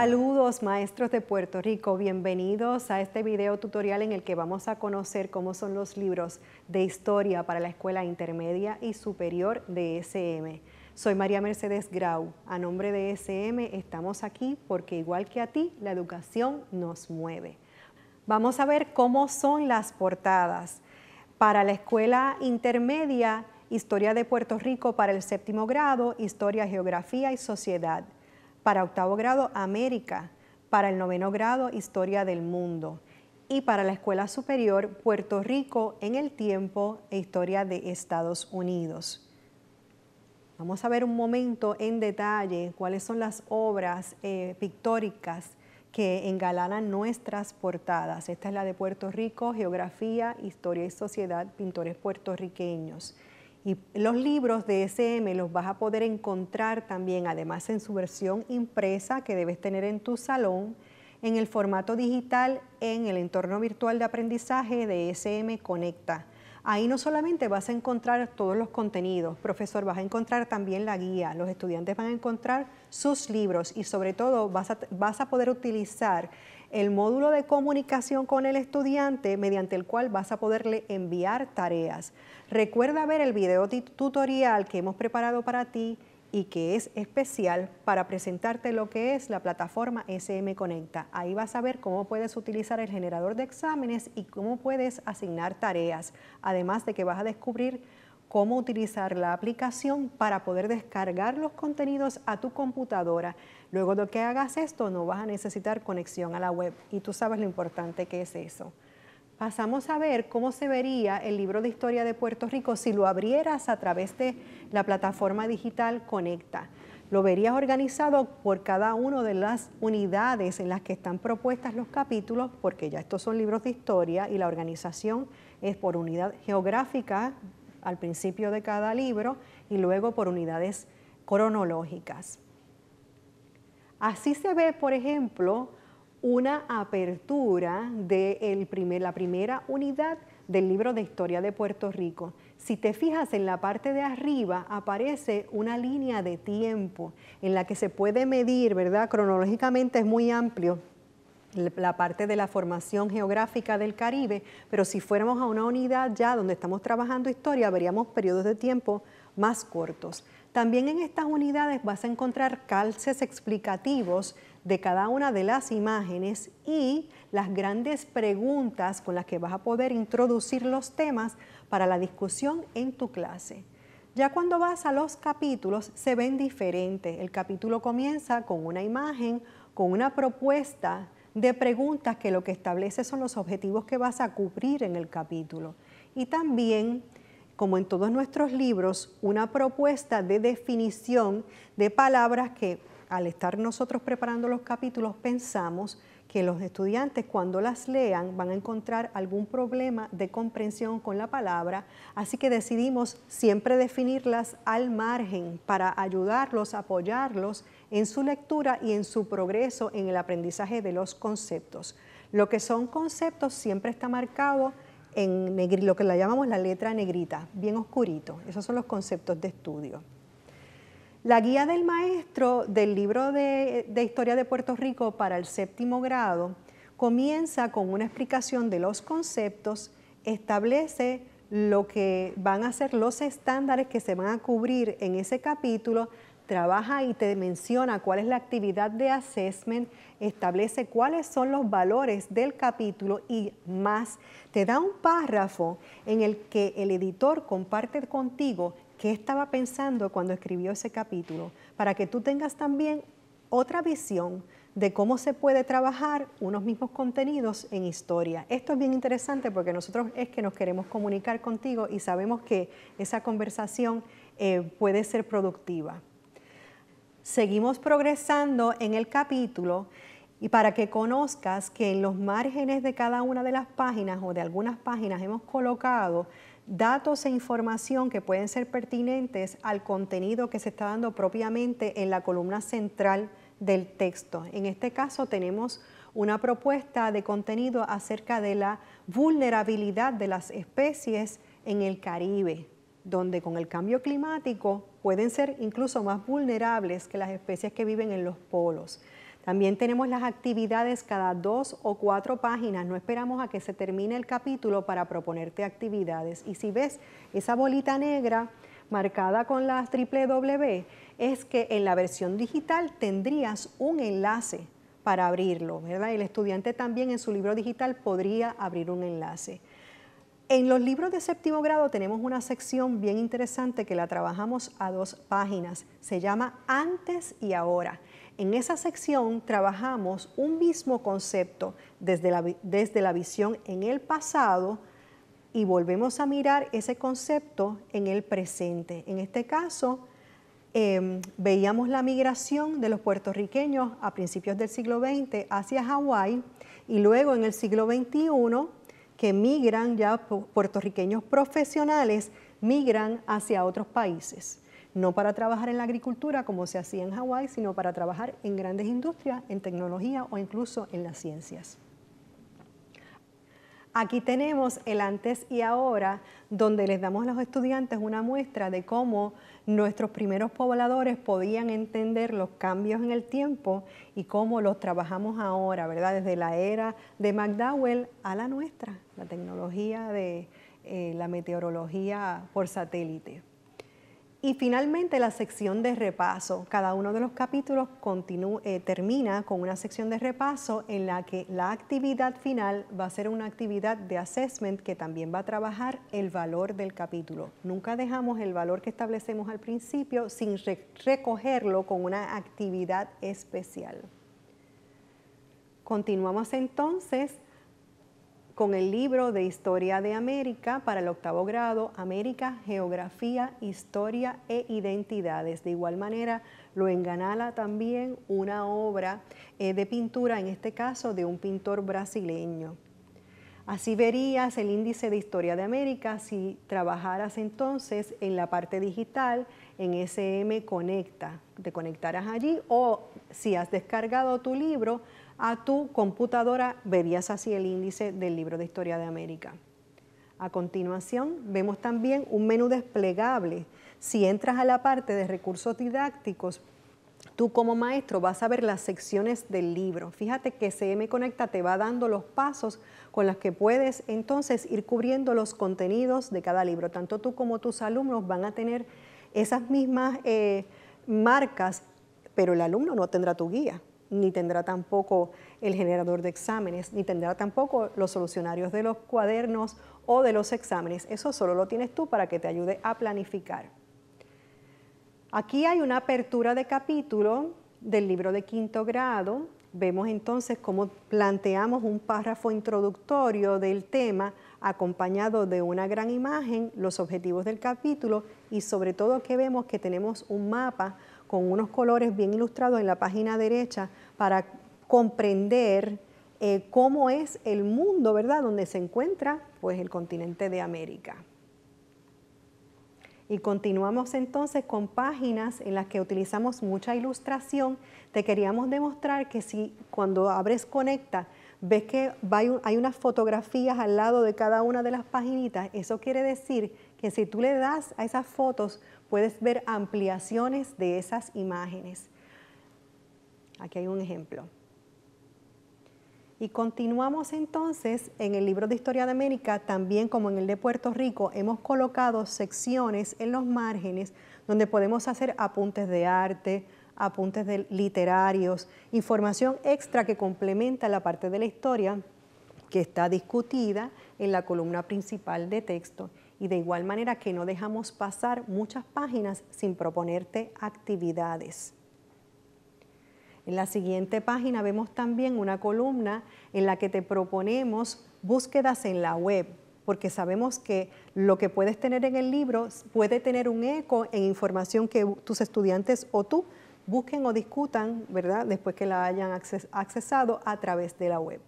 Saludos maestros de Puerto Rico, bienvenidos a este video tutorial en el que vamos a conocer cómo son los libros de historia para la escuela intermedia y superior de SM. Soy María Mercedes Grau, a nombre de SM estamos aquí porque igual que a ti, la educación nos mueve. Vamos a ver cómo son las portadas. Para la escuela intermedia, Historia de Puerto Rico para el 7º grado, Historia, Geografía y Sociedad. Para 8º grado, América. Para el 9º grado, Historia del Mundo. Y para la escuela superior, Puerto Rico en el tiempo e Historia de Estados Unidos. Vamos a ver un momento en detalle cuáles son las obras pictóricas que engalanan nuestras portadas. Esta es la de Puerto Rico, Geografía, Historia y Sociedad, pintores puertorriqueños. Y los libros de SM los vas a poder encontrar también, además en su versión impresa que debes tener en tu salón, en el formato digital en el entorno virtual de aprendizaje de SM Conecta. Ahí no solamente vas a encontrar todos los contenidos, profesor, vas a encontrar también la guía, los estudiantes van a encontrar sus libros y sobre todo vas a poder utilizar el módulo de comunicación con el estudiante mediante el cual vas a poderle enviar tareas. Recuerda ver el video tutorial que hemos preparado para ti y que es especial para presentarte lo que es la plataforma SM Conecta. Ahí vas a ver cómo puedes utilizar el generador de exámenes y cómo puedes asignar tareas, además de que vas a descubrir cómo utilizar la aplicación para poder descargar los contenidos a tu computadora. Luego de que hagas esto, no vas a necesitar conexión a la web y tú sabes lo importante que es eso. Pasamos a ver cómo se vería el libro de historia de Puerto Rico si lo abrieras a través de la plataforma digital Conecta. Lo verías organizado por cada una de las unidades en las que están propuestas los capítulos, porque ya estos son libros de historia y la organización es por unidad geográfica al principio de cada libro y luego por unidades cronológicas. Así se ve, por ejemplo, una apertura de la primera unidad del libro de historia de Puerto Rico. Si te fijas en la parte de arriba aparece una línea de tiempo en la que se puede medir, ¿verdad? Cronológicamente es muy amplio la parte de la formación geográfica del Caribe, pero si fuéramos a una unidad ya donde estamos trabajando historia, veríamos periodos de tiempo más cortos. También en estas unidades vas a encontrar calces explicativos de cada una de las imágenes y las grandes preguntas con las que vas a poder introducir los temas para la discusión en tu clase. Ya cuando vas a los capítulos se ven diferentes. El capítulo comienza con una imagen, con una propuesta de preguntas que lo que establece son los objetivos que vas a cubrir en el capítulo. Y también, como en todos nuestros libros, una propuesta de definición de palabras que al estar nosotros preparando los capítulos pensamos que los estudiantes cuando las lean van a encontrar algún problema de comprensión con la palabra, así que decidimos siempre definirlas al margen para ayudarlos, apoyarlos en su lectura y en su progreso en el aprendizaje de los conceptos. Lo que son conceptos siempre está marcado en lo que le llamamos la letra negrita, bien oscurito. Esos son los conceptos de estudio. La guía del maestro del libro de Historia de Puerto Rico para el 7º grado comienza con una explicación de los conceptos, establece lo que van a ser los estándares que se van a cubrir en ese capítulo, trabaja y te menciona cuál es la actividad de assessment, establece cuáles son los valores del capítulo y más. Te da un párrafo en el que el editor comparte contigo qué estaba pensando cuando escribió ese capítulo, para que tú tengas también otra visión de cómo se puede trabajar unos mismos contenidos en historia. Esto es bien interesante porque nosotros es que nos queremos comunicar contigo y sabemos que esa conversación puede ser productiva. Seguimos progresando en el capítulo y para que conozcas que en los márgenes de cada una de las páginas o de algunas páginas hemos colocado datos e información que pueden ser pertinentes al contenido que se está dando propiamente en la columna central del texto. En este caso tenemos una propuesta de contenido acerca de la vulnerabilidad de las especies en el Caribe, donde con el cambio climático pueden ser incluso más vulnerables que las especies que viven en los polos. También tenemos las actividades cada 2 o 4 páginas. No esperamos a que se termine el capítulo para proponerte actividades. Y si ves esa bolita negra marcada con la www, es que en la versión digital tendrías un enlace para abrirlo, ¿verdad? El estudiante también en su libro digital podría abrir un enlace. En los libros de séptimo grado tenemos una sección bien interesante que la trabajamos a 2 páginas. Se llama Antes y Ahora. En esa sección trabajamos un mismo concepto desde la visión en el pasado y volvemos a mirar ese concepto en el presente. En este caso, veíamos la migración de los puertorriqueños a principios del siglo XX hacia Hawái y luego en el siglo XXI que migran ya puertorriqueños profesionales, migran hacia otros países. No para trabajar en la agricultura como se hacía en Hawái, sino para trabajar en grandes industrias, en tecnología o incluso en las ciencias. Aquí tenemos el antes y ahora, donde les damos a los estudiantes una muestra de cómo nuestros primeros pobladores podían entender los cambios en el tiempo y cómo los trabajamos ahora, ¿verdad? Desde la era de McDowell a la nuestra, la tecnología de la meteorología por satélite. Y finalmente la sección de repaso. Cada uno de los capítulos termina con una sección de repaso en la que la actividad final va a ser una actividad de assessment que también va a trabajar el valor del capítulo. Nunca dejamos el valor que establecemos al principio sin recogerlo con una actividad especial. Continuamos entonces con el libro de Historia de América para el 8º grado, América, Geografía, Historia e Identidades. De igual manera, lo enganala también una obra de pintura, en este caso de un pintor brasileño. Así verías el índice de Historia de América si trabajaras entonces en la parte digital, en SM Conecta, te conectaras allí, o si has descargado tu libro a tu computadora, verías así el índice del libro de Historia de América. A continuación, vemos también un menú desplegable. Si entras a la parte de recursos didácticos, tú como maestro vas a ver las secciones del libro. Fíjate que SM Conecta te va dando los pasos con los que puedes entonces ir cubriendo los contenidos de cada libro. Tanto tú como tus alumnos van a tener esas mismas marcas, pero el alumno no tendrá tu guía, ni tendrá tampoco el generador de exámenes, ni tendrá tampoco los solucionarios de los cuadernos o de los exámenes. Eso solo lo tienes tú para que te ayude a planificar. Aquí hay una apertura de capítulo del libro de 5º grado. Vemos entonces cómo planteamos un párrafo introductorio del tema acompañado de una gran imagen, los objetivos del capítulo y sobre todo que vemos que tenemos un mapa con unos colores bien ilustrados en la página derecha para comprender cómo es el mundo, ¿verdad?, donde se encuentra pues, el continente de América. Y continuamos entonces con páginas en las que utilizamos mucha ilustración. Te queríamos demostrar que si cuando abres Conecta, ves que hay unas fotografías al lado de cada una de las paginitas, eso quiere decir que si tú le das a esas fotos, puedes ver ampliaciones de esas imágenes. Aquí hay un ejemplo. Y continuamos entonces en el libro de Historia de América, también como en el de Puerto Rico, hemos colocado secciones en los márgenes donde podemos hacer apuntes de arte, apuntes literarios, información extra que complementa la parte de la historia que está discutida en la columna principal de texto. Y de igual manera que no dejamos pasar muchas páginas sin proponerte actividades. En la siguiente página vemos también una columna en la que te proponemos búsquedas en la web, porque sabemos que lo que puedes tener en el libro puede tener un eco en información que tus estudiantes o tú busquen o discutan, ¿verdad?, después que la hayan accesado a través de la web.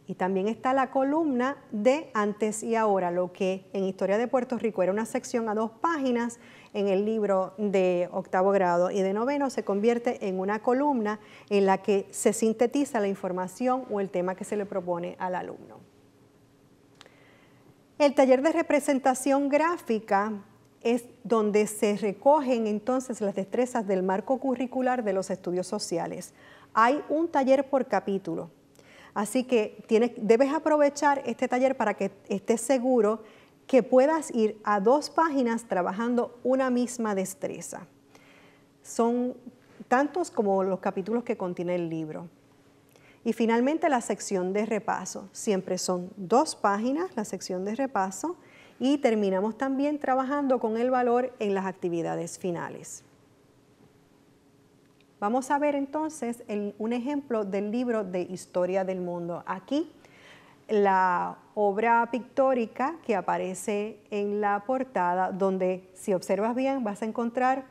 Y también está la columna de Antes y Ahora, lo que en Historia de Puerto Rico era una sección a 2 páginas, en el libro de 8º grado y de 9º se convierte en una columna en la que se sintetiza la información o el tema que se le propone al alumno. El taller de representación gráfica es donde se recogen entonces las destrezas del marco curricular de los estudios sociales. Hay un taller por capítulo, así que debes aprovechar este taller para que estés seguro que puedas ir a 2 páginas trabajando una misma destreza. Son tantos como los capítulos que contiene el libro. Y finalmente la sección de repaso. Siempre son 2 páginas la sección de repaso y terminamos también trabajando con el valor en las actividades finales. Vamos a ver entonces un ejemplo del libro de Historia del Mundo. Aquí la obra pictórica que aparece en la portada, donde si observas bien vas a encontrar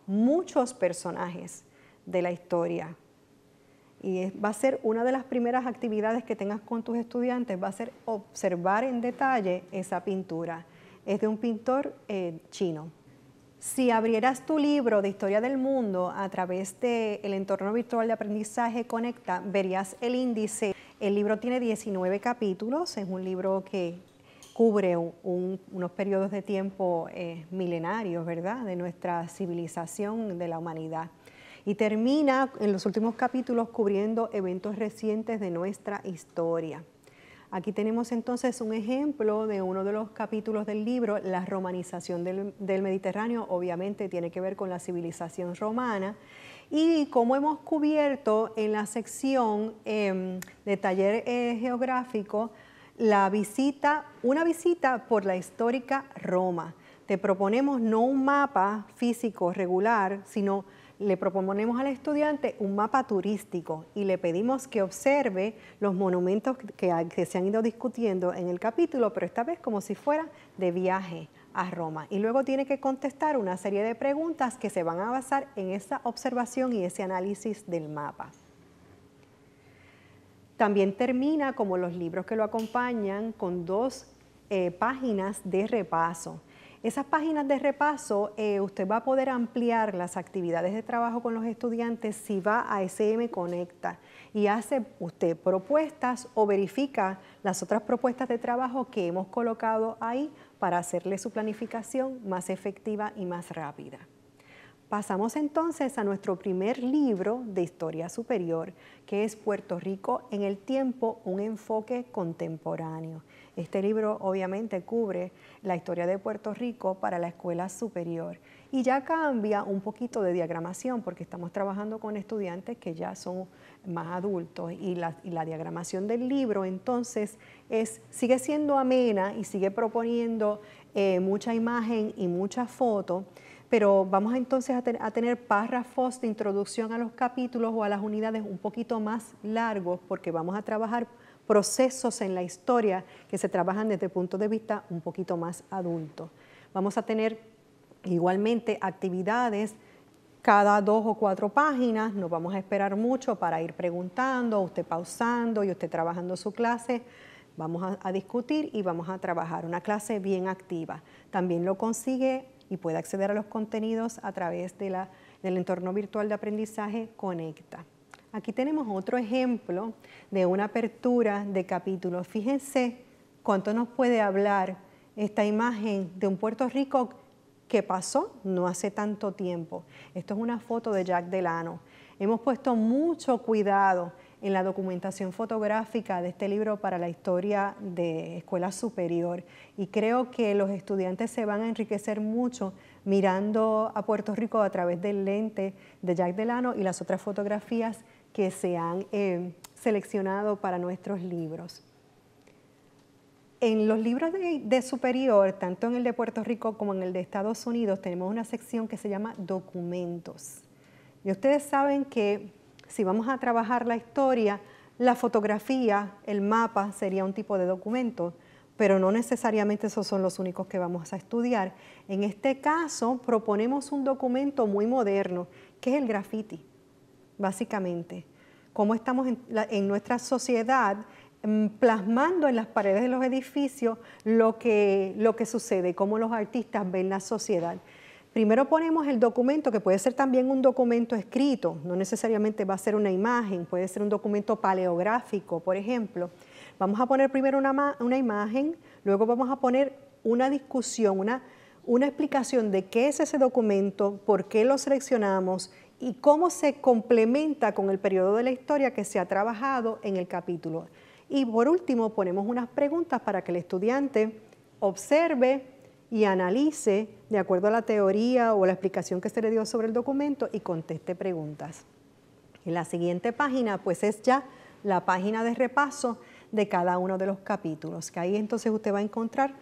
muchos personajes de la historia. Y va a ser una de las primeras actividades que tengas con tus estudiantes, va a ser observar en detalle esa pintura. Es de un pintor chino. Si abrieras tu libro de Historia del Mundo a través del entorno virtual de aprendizaje Conecta, verías el índice. El libro tiene 19 capítulos, es un libro que cubre unos periodos de tiempo milenarios, ¿verdad?, de nuestra civilización, de la humanidad. Y termina en los últimos capítulos cubriendo eventos recientes de nuestra historia. Aquí tenemos entonces un ejemplo de uno de los capítulos del libro, la romanización del Mediterráneo, obviamente tiene que ver con la civilización romana, y como hemos cubierto en la sección de taller geográfico, una visita por la histórica Roma. Te proponemos no un mapa físico regular, sino le proponemos al estudiante un mapa turístico y le pedimos que observe los monumentos que se han ido discutiendo en el capítulo, pero esta vez como si fuera de viaje a Roma. Y luego tiene que contestar una serie de preguntas que se van a basar en esa observación y ese análisis del mapa. También termina, como los libros que lo acompañan, con 2 páginas de repaso. Esas páginas de repaso, usted va a poder ampliar las actividades de trabajo con los estudiantes si va a SM Conecta y hace usted propuestas o verifica las otras propuestas de trabajo que hemos colocado ahí para hacerle su planificación más efectiva y más rápida. Pasamos entonces a nuestro primer libro de Historia Superior, que es Puerto Rico en el tiempo, un enfoque contemporáneo. Este libro obviamente cubre la historia de Puerto Rico para la escuela superior y ya cambia un poquito de diagramación porque estamos trabajando con estudiantes que ya son más adultos y la diagramación del libro entonces sigue siendo amena y sigue proponiendo mucha imagen y mucha foto, pero vamos entonces a tener párrafos de introducción a los capítulos o a las unidades un poquito más largos porque vamos a trabajar procesos en la historia que se trabajan desde el punto de vista un poquito más adulto. Vamos a tener igualmente actividades cada 2 o 4 páginas, no vamos a esperar mucho para ir preguntando, usted pausando y usted trabajando su clase. Vamos a discutir y vamos a trabajar una clase bien activa. También lo consigue y puede acceder a los contenidos a través del entorno virtual de aprendizaje Conecta. Aquí tenemos otro ejemplo de una apertura de capítulos. Fíjense cuánto nos puede hablar esta imagen de un Puerto Rico que pasó no hace tanto tiempo. Esto es una foto de Jack Delano. Hemos puesto mucho cuidado en la documentación fotográfica de este libro para la historia de escuela superior y creo que los estudiantes se van a enriquecer mucho mirando a Puerto Rico a través del lente de Jack Delano y las otras fotografías que se han seleccionado para nuestros libros. En los libros de superior, tanto en el de Puerto Rico como en el de Estados Unidos, tenemos una sección que se llama documentos. Y ustedes saben que si vamos a trabajar la historia, la fotografía, el mapa sería un tipo de documento, pero no necesariamente esos son los únicos que vamos a estudiar. En este caso, proponemos un documento muy moderno, que es el graffiti, básicamente. Cómo estamos en nuestra sociedad plasmando en las paredes de los edificios lo que sucede, cómo los artistas ven la sociedad. Primero ponemos el documento, que puede ser también un documento escrito, no necesariamente va a ser una imagen, puede ser un documento paleográfico, por ejemplo. Vamos a poner primero una imagen, luego vamos a poner una discusión, una explicación de qué es ese documento, por qué lo seleccionamos y cómo se complementa con el periodo de la historia que se ha trabajado en el capítulo. Y por último, ponemos unas preguntas para que el estudiante observe y analice de acuerdo a la teoría o la explicación que se le dio sobre el documento y conteste preguntas. En la siguiente página, pues es ya la página de repaso de cada uno de los capítulos, que ahí entonces usted va a encontrar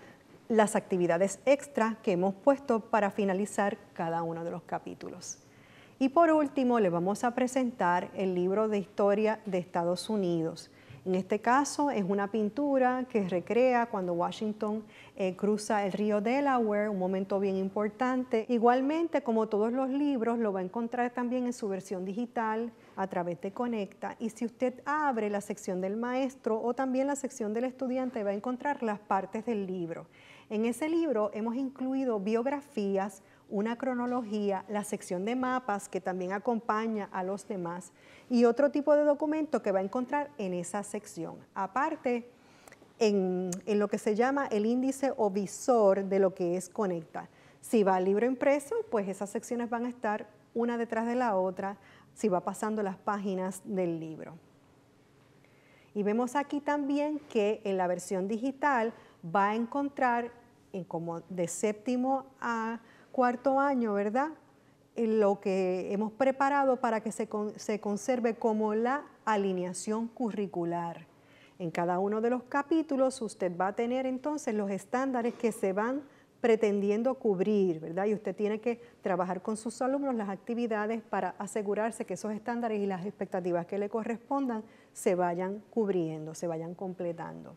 las actividades extra que hemos puesto para finalizar cada uno de los capítulos. Y por último, les vamos a presentar el libro de historia de Estados Unidos. En este caso es una pintura que recrea cuando Washington cruza el río Delaware, un momento bien importante. Igualmente, como todos los libros, lo va a encontrar también en su versión digital a través de Conecta. Y si usted abre la sección del maestro o también la sección del estudiante, va a encontrar las partes del libro. En ese libro hemos incluido biografías, una cronología, la sección de mapas que también acompaña a los demás y otro tipo de documento que va a encontrar en esa sección. Aparte, en lo que se llama el índice o visor de lo que es Conecta. Si va al libro impreso, pues esas secciones van a estar una detrás de la otra, si va pasando las páginas del libro. Y vemos aquí también que en la versión digital va a encontrar, como de séptimo a cuarto año, ¿verdad?, lo que hemos preparado para que se conserve como la alineación curricular. En cada uno de los capítulos usted va a tener entonces los estándares que se van pretendiendo cubrir, ¿verdad? Y usted tiene que trabajar con sus alumnos las actividades para asegurarse que esos estándares y las expectativas que le correspondan se vayan cubriendo, se vayan completando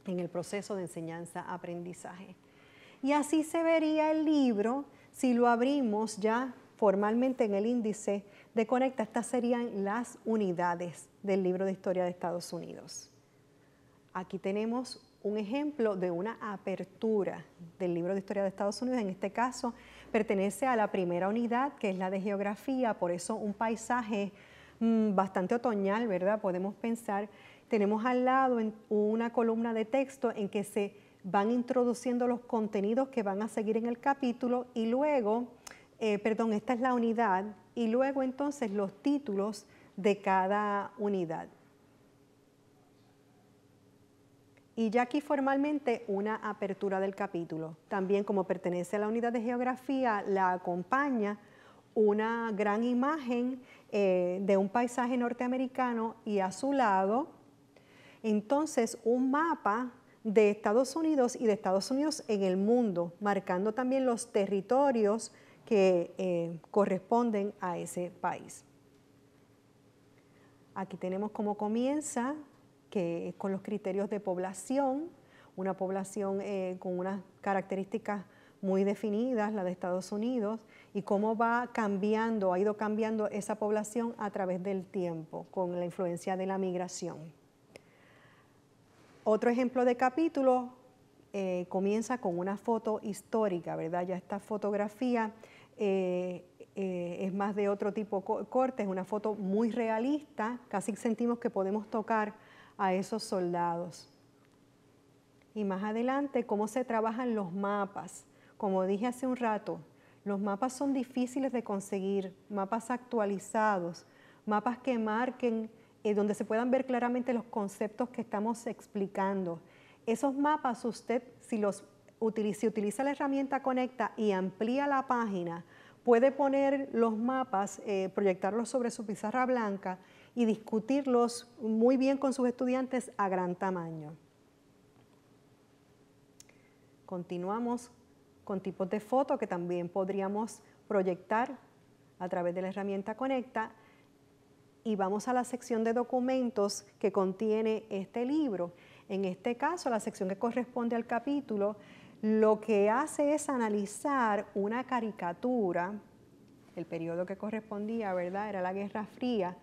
en el proceso de enseñanza-aprendizaje. Y así se vería el libro si lo abrimos ya formalmente en el índice de Conecta. Estas serían las unidades del libro de historia de Estados Unidos. Aquí tenemos un ejemplo de una apertura del libro de historia de Estados Unidos. En este caso pertenece a la primera unidad, que es la de geografía, por eso un paisaje bastante otoñal, ¿verdad? Podemos pensar. Tenemos al lado una columna de texto en que se van introduciendo los contenidos que van a seguir en el capítulo y luego, esta es la unidad, y luego entonces los títulos de cada unidad. Y ya aquí formalmente una apertura del capítulo. También, como pertenece a la unidad de geografía, la acompaña una gran imagen de un paisaje norteamericano y a su lado, entonces, un mapa de Estados Unidos y de Estados Unidos en el mundo, marcando también los territorios que corresponden a ese país. Aquí tenemos cómo comienza, que es con los criterios de población, una población con unas características muy definidas, la de Estados Unidos, y cómo va cambiando, ha ido cambiando esa población a través del tiempo, con la influencia de la migración. Otro ejemplo de capítulo comienza con una foto histórica, ¿verdad? Ya esta fotografía es más de otro tipo de corte, es una foto muy realista, casi sentimos que podemos tocar a esos soldados. Y más adelante, cómo se trabajan los mapas. Como dije hace un rato, los mapas son difíciles de conseguir, mapas actualizados, mapas que marquen donde se puedan ver claramente los conceptos que estamos explicando. Esos mapas usted, si utiliza la herramienta Conecta y amplía la página, puede poner los mapas, proyectarlos sobre su pizarra blanca y discutirlos muy bien con sus estudiantes a gran tamaño. Continuamos con tipos de foto que también podríamos proyectar a través de la herramienta Conecta. Y vamos a la sección de documentos que contiene este libro. En este caso, la sección que corresponde al capítulo, lo que hace es analizar una caricatura, el periodo que correspondía, ¿verdad?, era la Guerra Fría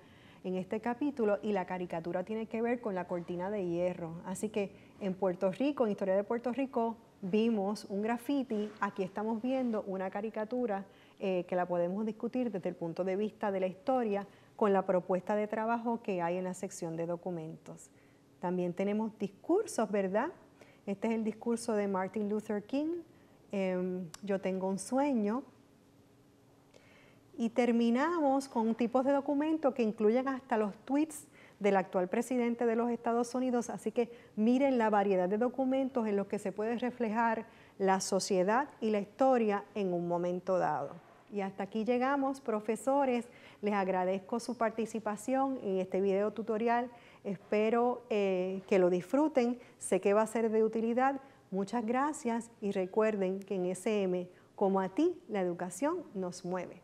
en este capítulo, y la caricatura tiene que ver con la cortina de hierro. Así que en Puerto Rico, en Historia de Puerto Rico, vimos un graffiti, aquí estamos viendo una caricatura que la podemos discutir desde el punto de vista de la historia, con la propuesta de trabajo que hay en la sección de documentos. También tenemos discursos, ¿verdad? Este es el discurso de Martin Luther King, Yo tengo un sueño. Y terminamos con tipos de documentos que incluyen hasta los tweets del actual presidente de los Estados Unidos, así que miren la variedad de documentos en los que se puede reflejar la sociedad y la historia en un momento dado. Y hasta aquí llegamos, profesores. Les agradezco su participación en este video tutorial. Espero que lo disfruten. Sé que va a ser de utilidad. Muchas gracias y recuerden que en SM, como a ti, la educación nos mueve.